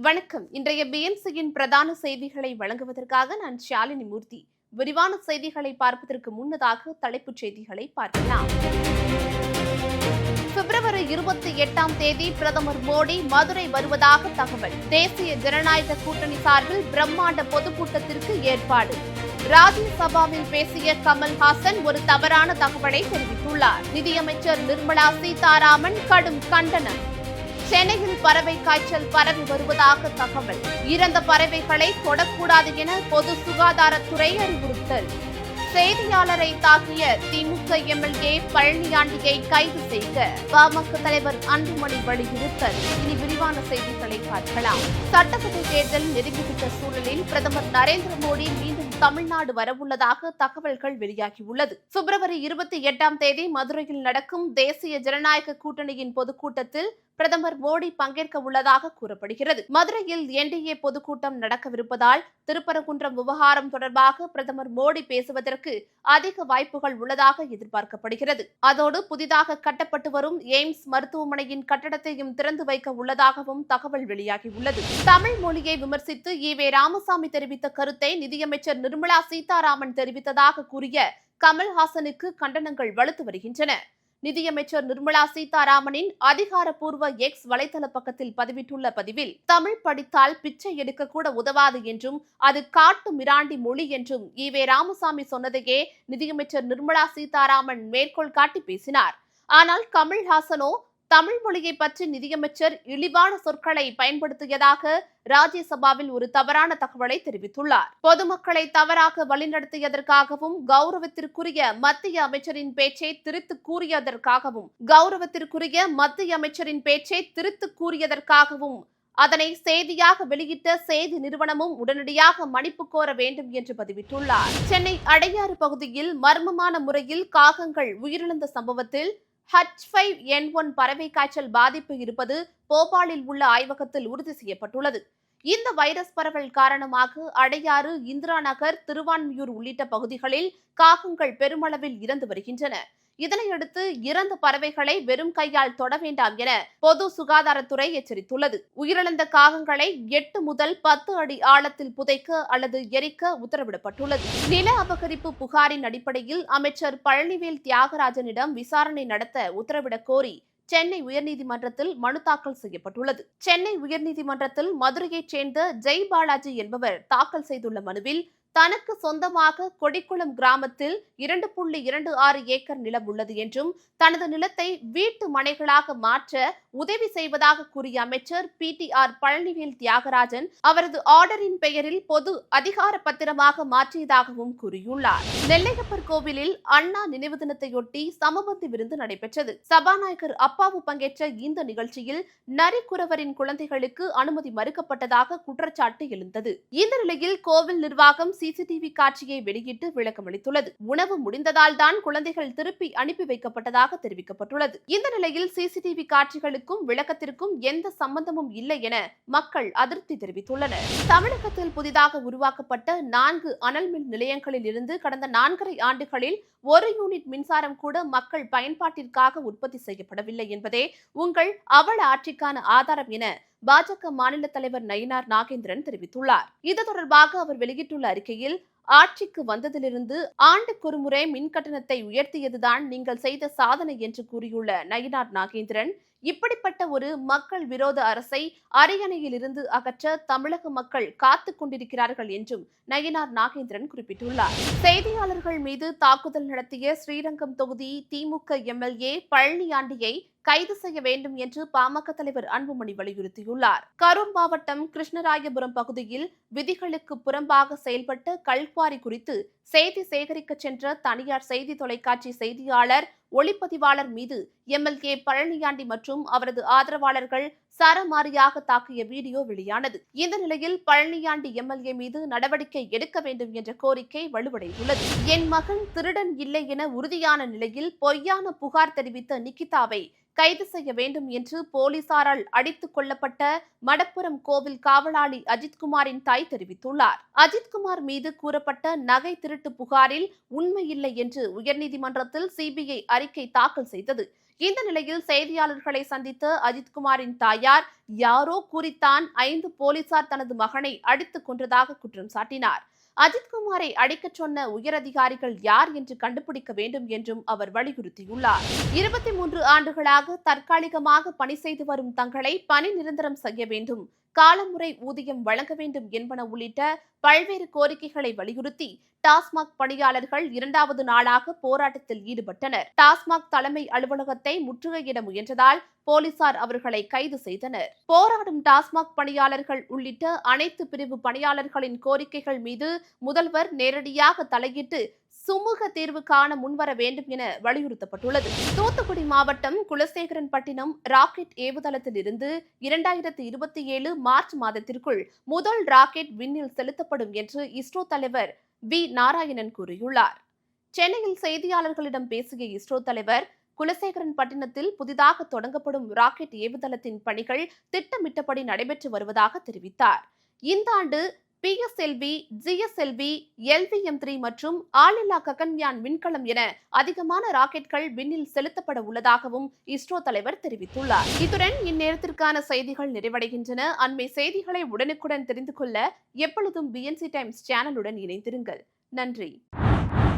வணக்கம். இன்றைய பிஎம்சியின் பிரதான செய்திகளை வழங்குவதற்காக நான் ஷாலினி மூர்த்தி. விரிவான செய்திகளை பார்ப்பதற்கு முன்னதாக தலைப்புச் செய்திகளை பார்க்கலாம். பிப்ரவரி 28ஆம் தேதி பிரதமர் மோடி மதுரை வருவதாக தகவல். தேசிய ஜனநாயக கூட்டணி சார்பில் பிரம்மாண்ட பொதுக்கூட்டத்திற்கு ஏற்பாடு. ராஜ்யசபாவில் பேசிய கமல்ஹாசன் ஒரு தவறான தகவலை தெரிவித்துள்ளார். நிதியமைச்சர் நிர்மலா சீதாராமன் கடும் கண்டனம். சென்னையில் பறவை காய்ச்சல் பரவி வருவதாக தகவல். இறந்த பறவைகளை தொடக்கூடாது என பொது சுகாதாரத்துறை அறிவுறுத்தல். செய்தியாளரை தாக்கிய திமுக எம்எல்ஏ பழனியாண்டியை கைது செய்க பாமக தலைவர் அன்புமணி வலியுறுத்தல். இனி விரிவான செய்திகளை பார்க்கலாம். சட்டசபை தேர்தல் நெருங்கிவிட்ட சூழலில் பிரதமர் நரேந்திர மோடி மீண்டும் தமிழ்நாடு வரவுள்ளதாக தகவல்கள் வெளியாகியுள்ளது. பிப்ரவரி 28ஆம் தேதி மதுரையில் நடக்கும் தேசிய ஜனநாயக கூட்டணியின் பொதுக்கூட்டத்தில் பிரதமர் மோடி பங்கேற்க உள்ளதாக கூறப்படுகிறது. மதுரையில் என்டிஏ பொதுக்கூட்டம் நடக்கவிருப்பதால் திருப்பரங்குன்றம் விவகாரம் தொடர்பாக பிரதமர் மோடி பேசுவதற்கு அதிக வாய்ப்புகள் உள்ளதாக எதிர்பார்க்கப்படுகிறது. அதோடு புதிதாக கட்டப்பட்டு வரும் எய்ம்ஸ் மருத்துவமனையின் கட்டடத்தையும் திறந்து வைக்க உள்ளதாகவும் தகவல் வெளியாகியுள்ளது. தமிழ் மொழியை விமர்சித்து ஈவே ராமசாமி தெரிவித்த கருத்தை நிதியமைச்சர் நிர்மலா சீதாராமன் தெரிவித்ததாக கூறிய கமல்ஹாசனுக்கு கண்டனங்கள் வலுத்து வருகின்றன. நிதியமைச்சர் நிர்மலா சீதாராமனின் அதிகாரப்பூர்வ எக்ஸ் வலைதள பக்கத்தில் பதிவிட்டுள்ள பதிவில், தமிழ் படித்தால் பிச்சை எடுக்க கூட உதவாது என்றும் அது காட்டு மிராண்டி மொழி என்றும் ஈவே ராமசாமி சொன்னதையே நிதியமைச்சர் நிர்மலா சீதாராமன் மேற்கோள் காட்டி பேசினார். ஆனால் கமல்ஹாசனோ தமிழ் மொழியை பற்றி நிதியமைச்சர் இழிவான சொற்களை பயன்படுத்தியதாக ராஜ்யசபாவில் ஒரு தவறான தகவலை தெரிவித்துள்ளார். பொதுமக்களை தவறாக வழிநடத்தியதற்காகவும் கௌரவத்திற்குரிய மத்திய அமைச்சரின் பேச்சை திரித்து கூறியதற்காகவும் அதனை செய்தியாக வெளியிட்ட செய்தி நிறுவனமும் உடனடியாக மன்னிப்பு கோர வேண்டும் என்று பதிவிட்டுள்ளார். சென்னை அடையாறு பகுதியில் மர்மமான முறையில் காகங்கள் உயிரிழந்த சம்பவத்தில் H5N1 பறவை காய்ச்சல் பாதிப்பு இருப்பது போபாலில் உள்ள ஆய்வகத்தில் உறுதி செய்யப்பட்டுள்ளது. இந்த வைரஸ் பரவல் காரணமாக அடையாறு, இந்திரா நகர், திருவான்மியூர் உள்ளிட்ட பகுதிகளில் காகங்கள் பெருமளவில் இறந்து வருகின்றன. இதனையடுத்து இறந்த பறவைகளை வெறும் கையால் தொட வேண்டாம் என பொது சுகாதாரத்துறை எச்சரித்துள்ளது. உயிரிழந்த காகங்களை 8 முதல் 10 அடி ஆழத்தில் புதைக்க அல்லது எரிக்க உத்தரவிடப்பட்டுள்ளது. நில அபகரிப்பு புகாரின் அடிப்படையில் அமைச்சர் பழனிவேல் தியாகராஜனிடம் விசாரணை நடத்த உத்தரவிடக் கோரி சென்னை உயர்நீதிமன்றத்தில் மனு தாக்கல் செய்யப்பட்டுள்ளது. சென்னை உயர்நீதிமன்றத்தில் மதுரையைச் சேர்ந்த ஜெய் பாலாஜி என்பவர் தாக்கல் செய்துள்ள மனுவில், தனக்கு சொந்தமாக கொடிக்குளம் கிராமத்தில் 2.26 ஏக்கர் நிலம் உள்ளது என்றும் தனது நிலத்தை வீட்டு மனைகளாக மாற்ற உதவி செய்வதாக கூறிய அமைச்சர் PTR பழனிவேல் தியாகராஜன் அவரது ஆர்டரின் பெயரில் பொது அதிகார பத்திரமாக மாற்றியதாகவும் கூறியுள்ளார். நெல்லையப்பர் கோவிலில் அண்ணா நினைவு தினத்தையொட்டி சமபந்தி விருந்து நடைபெற்றது. சபாநாயகர் அப்பாவு பங்கேற்ற இந்த நிகழ்ச்சியில் நரிக்குறவரின் குழந்தைகளுக்கு அனுமதி மறுக்கப்பட்டதாக குற்றச்சாட்டு எழுந்தது. இந்த நிலையில் கோவில் நிர்வாகம் சிசிடிவி காட்சியை வெளியிட்டு விளக்கம் அளித்துள்ளது. உணவு முடிந்ததால் தான் குழந்தைகள் திருப்பி அனுப்பி வைக்கப்பட்டதாக தெரிவிக்கப்பட்டுள்ளது. இந்த நிலையில் சிசிடிவி காட்சிகளுக்கும் விளக்கத்திற்கும் எந்த சம்பந்தமும் இல்லை என மக்கள் அதிருப்தி தெரிவித்துள்ளனர். தமிழகத்தில் புதிதாக உருவாக்கப்பட்ட 4 அனல் மின் நிலையங்களில் இருந்து கடந்த 4.5 ஆண்டுகளில் 1 யூனிட் மின்சாரம் கூட மக்கள் பயன்பாட்டிற்காக உற்பத்தி செய்யப்படவில்லை என்பதே உங்கள் அவல ஆட்சிக்கான ஆதாரம் என பாஜக மாநில தலைவர் நயினார் நாகேந்திரன் தெரிவித்துள்ளார். இது தொடர்பாக அவர் வெளியிட்டுள்ள அறிக்கையில், ஆட்சிக்கு வந்ததிலிருந்து ஆண்டுக்கொருமுறை மின் கட்டணத்தை உயர்த்தியதுதான் நீங்கள் செய்த சாதனை என்று கூறியுள்ள நயினார் நாகேந்திரன், இப்படிப்பட்ட ஒரு மக்கள் விரோத அரசை அரியணையில் இருந்து அகற்ற தமிழக மக்கள் காத்துக் கொண்டிருக்கிறார்கள் என்றும் நயினார் நாகேந்திரன் குறிப்பிட்டுள்ளார். செய்தியாளர்கள் மீது தாக்குதல் நடத்திய ஸ்ரீரங்கம் தொகுதி திமுக எம்எல்ஏ பழனியாண்டியை கைது செய்ய வேண்டும் என்று பாமக தலைவர் அன்புமணி வலியுறுத்தியுள்ளார். கரூர் மாவட்டம் கிருஷ்ணராயபுரம் பகுதியில் விதிகளுக்கு புறம்பாக செயல்பட்ட கல்குவாரி குறித்து செய்தி சேகரிக்க சென்ற தனியார் செய்தி தொலைக்காட்சி செய்தியாளர், ஒளிப்பதிவாளர் மீது எம்எல்ஏ பழனியாண்டி மற்றும் அவரது ஆதரவாளர்கள் சரமாரியாக தாக்கிய வீடியோ வெளியானது. இந்த நிலையில் பழனியாண்டி எம்எல்ஏ மீது நடவடிக்கை எடுக்க வேண்டும் என்ற கோரிக்கை வலுவடைந்துள்ளது. என் மகன் திருடன் இல்லை என உறுதியான நிலையில் பொய்யான புகார் தெரிவித்த நிகிதாவை கைது செய்ய வேண்டும் என்று போலீசாரால் அடித்துக் கொல்லப்பட்ட மடப்புரம் கோவில் காவலாளி அஜித்குமாரின் தாய் தெரிவித்துள்ளார். அஜித்குமார் மீது கூறப்பட்ட நகை திருட்டு புகாரில் உண்மையில்லை என்று உயர்நீதிமன்றத்தில் சிபிஐ அறிக்கை தாக்கல் செய்தது. இந்த நிலையில் செய்தியாளர்களை சந்தித்த அஜித்குமாரின் தாயார் யாரோ கூறித்தான் 5 போலீசார் தனது மகனை அடித்துக் கொன்றதாக குற்றம் சாட்டினார். அஜித்குமாரை அடிக்கச் சொன்ன உயரதிகாரிகள் யார் என்று கண்டுபிடிக்க வேண்டும் என்றும் அவர் வலியுறுத்தியுள்ளார். 23 ஆண்டுகளாக தற்காலிகமாக பணி செய்து வரும் தங்களை பணி நிரந்தரம் செய்ய வேண்டும், காலமுறை ஊதியம் வழங்க வேண்டும் என்பன உள்ளிட்ட பல்வேறு கோரிக்கைகளை வலியுறுத்தி டாஸ்மாக் பணியாளர்கள் 2வது நாளாக போராட்டத்தில் ஈடுபட்டனர். டாஸ்மாக் தலைமை அலுவலகத்தை முற்றுகையிட முயன்றதால் போலீசார் அவர்களை கைது செய்தனர். போராடும் டாஸ்மாக் பணியாளர்கள் உள்ளிட்ட அனைத்து பிரிவு பணியாளர்களின் கோரிக்கைகள் மீது முதல்வர் நேரடியாக தலையிட்டு சுமூக தீர்வு காண முன்வர வேண்டும் என வலியுறுத்தப்பட்டுள்ளது. தூத்துக்குடி மாவட்டம் குலசேகரன்பட்டினம் ராக்கெட் ஏவுதளத்தில் இருந்து 2027 மார்ச் மாதத்திற்குள் முதல் ராக்கெட் விண்ணில் செலுத்தப்படும் என்று இஸ்ரோ தலைவர் வி. நாராயணன் கூறியுள்ளார். சென்னையில் செய்தியாளர்களிடம் பேசிய இஸ்ரோ தலைவர், குலசேகரன்பட்டினத்தில் புதிதாக தொடங்கப்படும் ராக்கெட் ஏவுதளத்தின் பணிகள் திட்டமிட்டபடி நடைபெற்று வருவதாக தெரிவித்தார். இந்த ஆண்டு PSLV, GSLV, LVM-3 மற்றும் ஆளில்லா ககன்யான் விண்கலம் என அதிகமான ராக்கெட்கள் விண்ணில் செலுத்தப்பட உள்ளதாகவும் இஸ்ரோ தலைவர் தெரிவித்துள்ளார். இத்துடன் இந்நேரத்திற்கான செய்திகள் நிறைவடைகின்றன. அண்மை செய்திகளை உடனுக்குடன் தெரிந்து கொள்ள எப்பொழுதும் BNC டைம்ஸ் சேனலுடன் இணைந்திருங்கள். நன்றி.